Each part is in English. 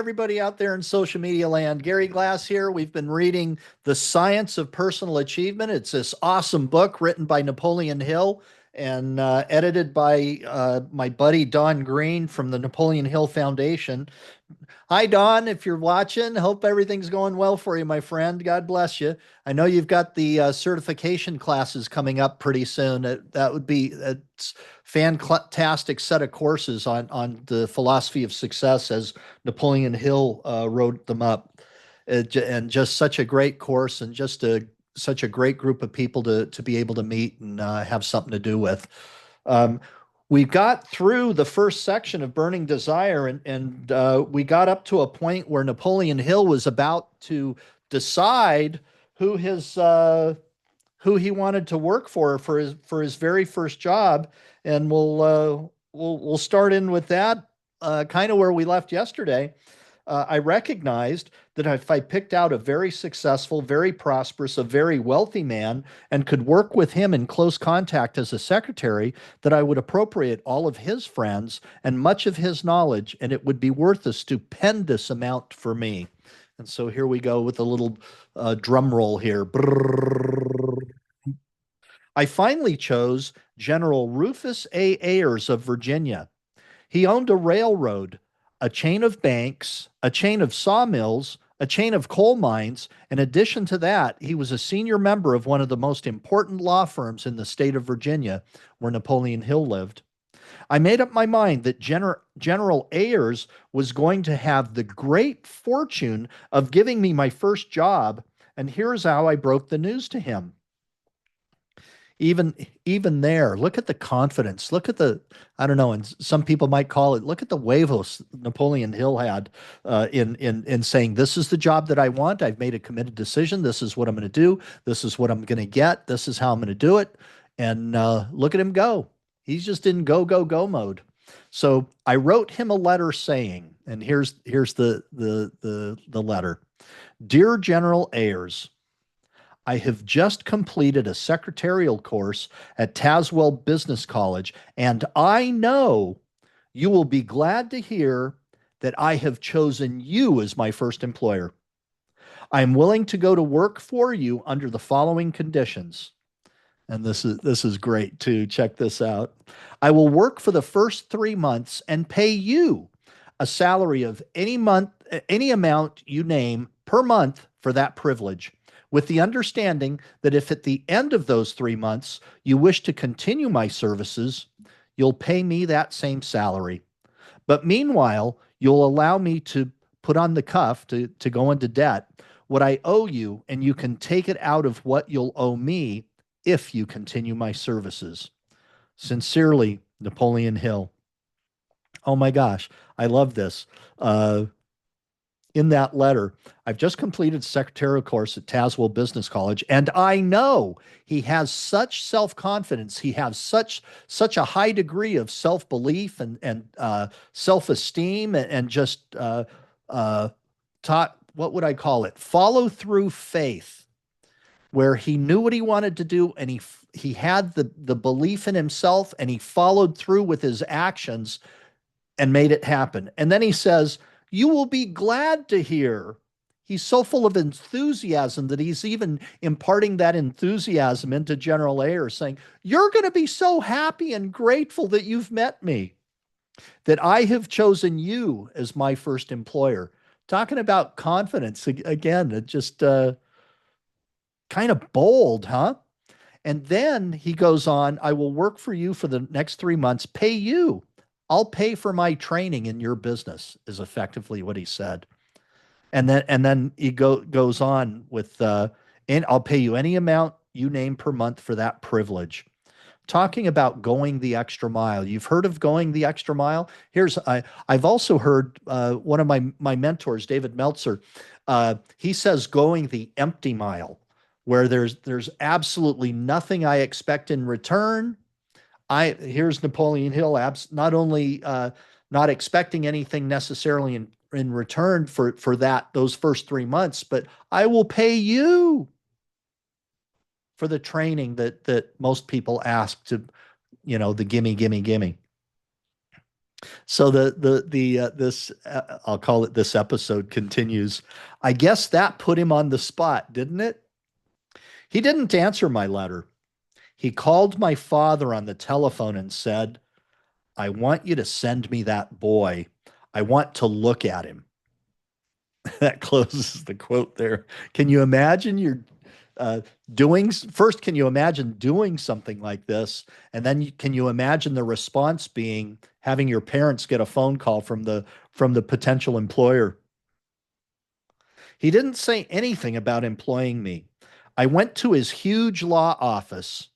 everybody out there in social media land. Gary Glass here. We've been reading The Science of Personal Achievement. It's this awesome book written by Napoleon Hill and edited by my buddy Don Green from the Napoleon Hill Foundation. Hi, Don, if you're watching, hope everything's going well for you, my friend. God bless you. I know you've got the certification classes coming up pretty soon. That would be a fantastic set of courses on the philosophy of success as Napoleon Hill wrote them up. And just such a great course and just such a great group of people to be able to meet and have something to do with. Um, we got through the first section of Burning Desire, and we got up to a point where Napoleon Hill was about to decide who his who he wanted to work for his very first job, and we'll start in with that, kind of where we left yesterday. I recognized that if I picked out a very successful, very prosperous, a very wealthy man and could work with him in close contact as a secretary, that I would appropriate all of his friends and much of his knowledge, and it would be worth a stupendous amount for me. And so here we go with a little drum roll here. I finally chose General Rufus A. Ayers of Virginia. He owned a railroad, a chain of banks, a chain of sawmills, a chain of coal mines. In addition to that, he was a senior member of one of the most important law firms in the state of Virginia, where Napoleon Hill lived. I made up my mind that General Ayers was going to have the great fortune of giving me my first job, and here's how I broke the news to him. Even there, look at the confidence. Look at the, I don't know, and some people might call it, look at the huevos Napoleon Hill had in saying, this is the job that I want. I've made a committed decision. This is what I'm going to do. This is what I'm going to get. This is how I'm going to do it. And look at him go. He's just in go, go, go mode. So I wrote him a letter saying, and here's the letter. Dear General Ayers, I have just completed a secretarial course at Tazewell Business College, and I know you will be glad to hear that I have chosen you as my first employer. I am willing to go to work for you under the following conditions. And this is great too. Check this out. I will work for the first 3 months and pay you a salary of any amount you name per month for that privilege, with the understanding that if at the end of those 3 months you wish to continue my services, you'll pay me that same salary. But meanwhile, you'll allow me to put on the cuff to go into debt what I owe you, and you can take it out of what you'll owe me if you continue my services. Sincerely, Napoleon Hill. Oh my gosh, I love this. In that letter, I've just completed a secretarial course at Tazewell Business College, and I know he has such self-confidence. He has such a high degree of self-belief and self-esteem and just taught, what would I call it? Follow through faith, where he knew what he wanted to do, and he had the belief in himself, and he followed through with his actions and made it happen. And then he says, you will be glad to hear. He's so full of enthusiasm that he's even imparting that enthusiasm into General Ayers, saying, you're going to be so happy and grateful that you've met me, that I have chosen you as my first employer. Talking about confidence again, it just kind of bold, huh? And then he goes on, I will work for you for the next 3 months, pay you. I'll pay for my training in your business, is effectively what he said. And then he goes on with, and I'll pay you any amount you name per month for that privilege. Talking about going the extra mile. You've heard of going the extra mile? I've also heard one of my mentors, David Meltzer, he says going the empty mile, where there's absolutely nothing I expect in return. Here's Napoleon Hill, not only not expecting anything necessarily in return for those first 3 months, but I will pay you for the training that most people ask to, the gimme, gimme, gimme. So the this I'll call it this episode continues. I guess that put him on the spot, didn't it? He didn't answer my letter. He called my father on the telephone and said, "I want you to send me that boy. I want to look at him." That closes the quote there. Can you imagine you're uh, doing first? Can you imagine doing something like this, and then can you imagine the response being having your parents get a phone call from the potential employer? He didn't say anything about employing me. I went to his huge law office.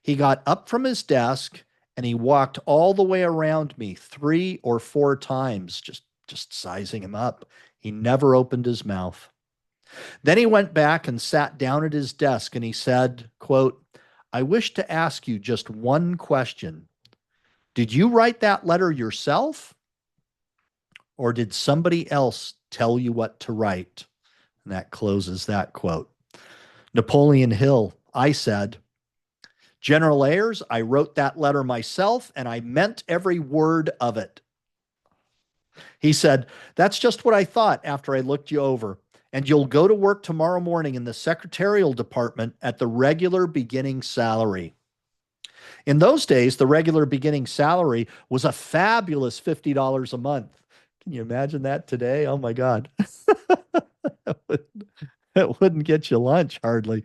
He got up from his desk and he walked all the way around me 3 or 4 times, just sizing him up. He never opened his mouth. Then he went back and sat down at his desk and he said, quote, "I wish to ask you just one question. Did you write that letter yourself or did somebody else tell you what to write?" And that closes that quote. Napoleon Hill, I said, "General Ayers, I wrote that letter myself and I meant every word of it." He said, "That's just what I thought after I looked you over. And you'll go to work tomorrow morning in the secretarial department at the regular beginning salary." In those days, the regular beginning salary was a fabulous $50 a month. Can you imagine that today? Oh my God. It wouldn't get you lunch hardly.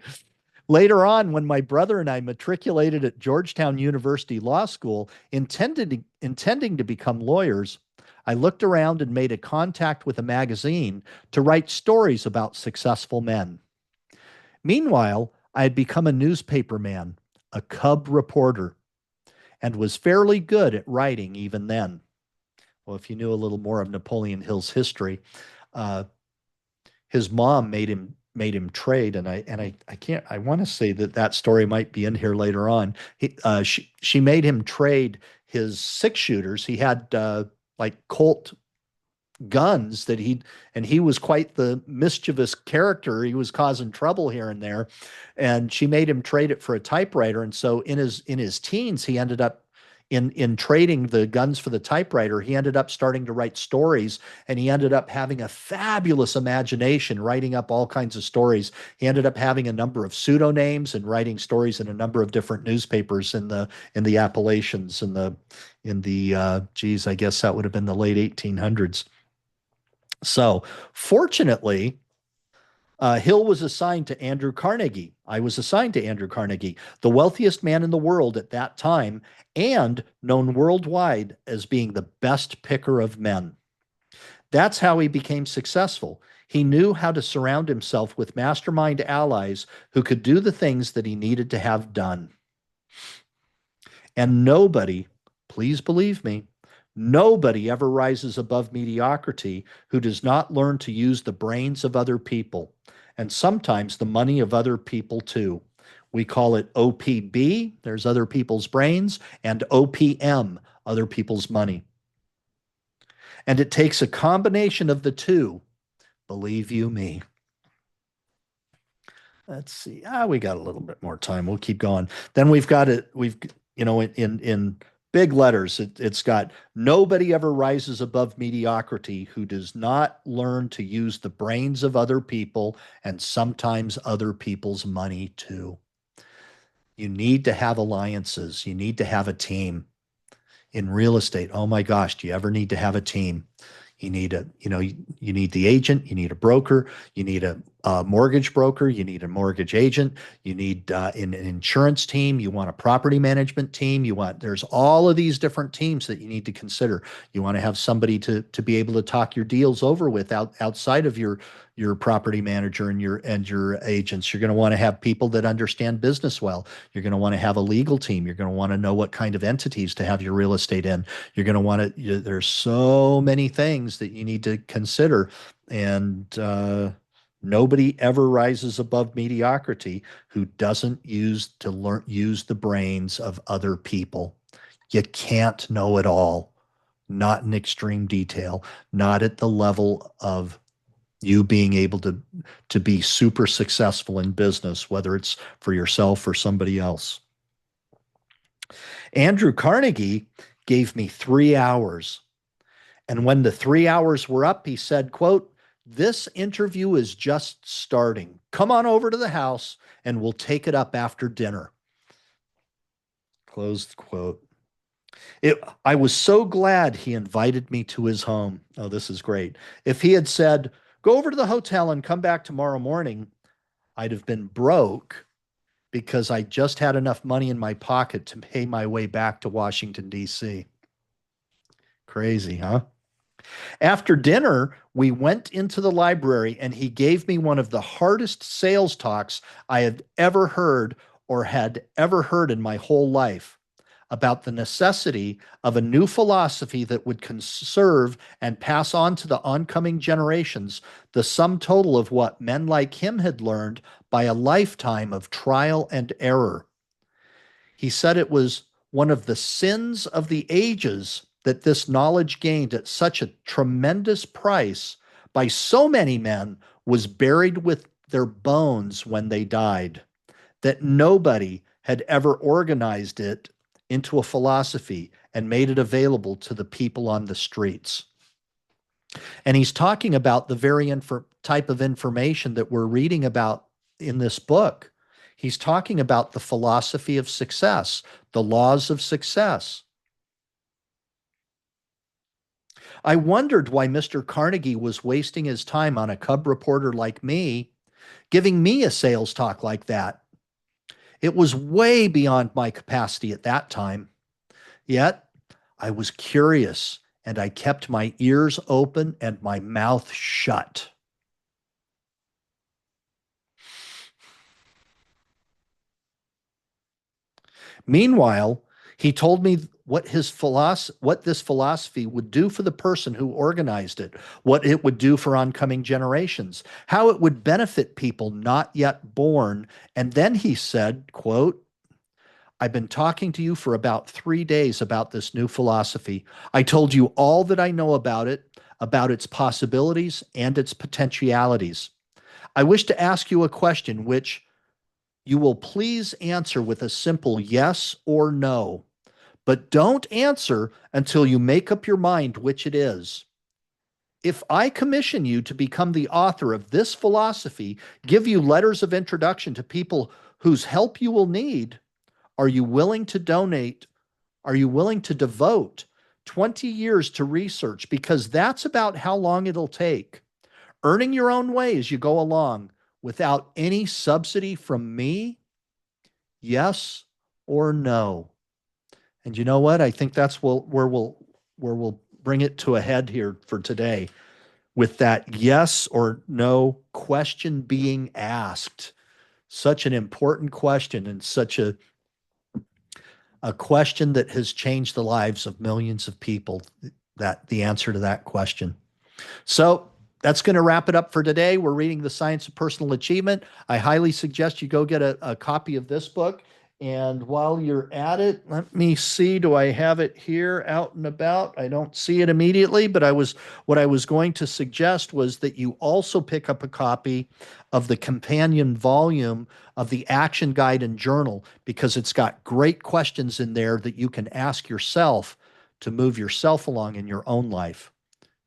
Later on, when my brother and I matriculated at Georgetown University Law School, intending to become lawyers, I looked around and made a contact with a magazine to write stories about successful men. Meanwhile, I had become a newspaper man, a cub reporter, and was fairly good at writing even then. Well, if you knew a little more of Napoleon Hill's history, uh, his mom made him trade, and I can't, I want to say that that story might be in here later on. She made him trade his 6 shooters. He had like Colt guns that he was quite the mischievous character. He was causing trouble here and there, and she made him trade it for a typewriter. And so in his teens, he ended up in trading the guns for the typewriter, he ended up starting to write stories, and he ended up having a fabulous imagination, writing up all kinds of stories. He ended up having a number of pseudonyms and writing stories in a number of different newspapers in the Appalachians in the geez, I guess that would have been the late 1800s. So, fortunately, Hill was assigned to Andrew Carnegie. I was assigned to Andrew Carnegie, the wealthiest man in the world at that time, and known worldwide as being the best picker of men. That's how he became successful. He knew how to surround himself with mastermind allies who could do the things that he needed to have done. And nobody, please believe me, nobody ever rises above mediocrity who does not learn to use the brains of other people, and sometimes the money of other people too. We call it OPB, there's other people's brains, and OPM, other people's money. And it takes a combination of the two, believe you me. Let's see. We got a little bit more time. We'll keep going. Then we've got it. In big letters, it's got nobody ever rises above mediocrity who does not learn to use the brains of other people and sometimes other people's money too. You need to have alliances. You need to have a team in real estate. Oh my gosh, do you ever need to have a team? You need the agent, you need a broker, you need a mortgage broker, you need a mortgage agent, you need an insurance team, you want a property management team, there's all of these different teams that you need to consider. You want to have somebody to be able to talk your deals over with outside of your property manager and your agents. You're going to want to have people that understand business well. You're going to want to have a legal team. You're going to want to know what kind of entities to have your real estate in. You're going to want to, there's so many things that you need to consider. And nobody ever rises above mediocrity who doesn't use the brains of other people. You can't know it all, not in extreme detail, not at the level of you being able to be super successful in business, whether it's for yourself or somebody else. Andrew Carnegie gave me 3 hours. And when the 3 hours were up, he said, quote, "This interview is just starting. Come on over to the house and we'll take it up after dinner." Closed quote. I was so glad he invited me to his home. Oh, this is great. If he had said, "Go over to the hotel and come back tomorrow morning," I'd have been broke because I just had enough money in my pocket to pay my way back to Washington, D.C. Crazy, huh? After dinner, we went into the library and he gave me one of the hardest sales talks I had ever heard or had ever heard in my whole life about the necessity of a new philosophy that would conserve and pass on to the oncoming generations the sum total of what men like him had learned by a lifetime of trial and error. He said it was one of the sins of the ages that this knowledge gained at such a tremendous price by so many men was buried with their bones when they died, that nobody had ever organized it into a philosophy and made it available to the people on the streets. And he's talking about the very type of information that we're reading about in this book. He's talking about the philosophy of success, the laws of success. I wondered why Mr. Carnegie was wasting his time on a cub reporter like me, giving me a sales talk like that. It was way beyond my capacity at that time. Yet, I was curious and I kept my ears open and my mouth shut. Meanwhile, he told me what this philosophy would do for the person who organized it, what it would do for oncoming generations, how it would benefit people not yet born. And then he said, quote, "I've been talking to you for about 3 days about this new philosophy. I told you all that I know about it, about its possibilities and its potentialities. I wish to ask you a question which you will please answer with a simple yes or no. But don't answer until you make up your mind which it is. If I commission you to become the author of this philosophy, give you letters of introduction to people whose help you will need, are you willing to donate? Are you willing to devote 20 years to research? Because that's about how long it'll take. Earning your own way as you go along without any subsidy from me? Yes or no?" And you know what? I think that's where we'll bring it to a head here for today with that yes or no question being asked. Such an important question and such a question that has changed the lives of millions of people, that the answer to that question. So that's going to wrap it up for today. We're reading The Science of Personal Achievement. I highly suggest you go get a copy of this book. And while you're at it, let me see, do I have it here out and about? I don't see it immediately, but what I was going to suggest was that you also pick up a copy of the companion volume of the Action Guide and Journal, because it's got great questions in there that you can ask yourself to move yourself along in your own life.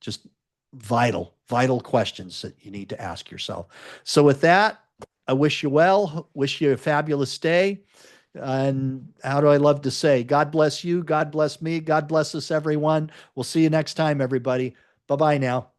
Just vital questions that you need to ask yourself. So with that, I wish you well, wish you a fabulous day. And how do I love to say, God bless you, God bless me, God bless us, everyone. We'll see you next time, everybody. Bye bye now.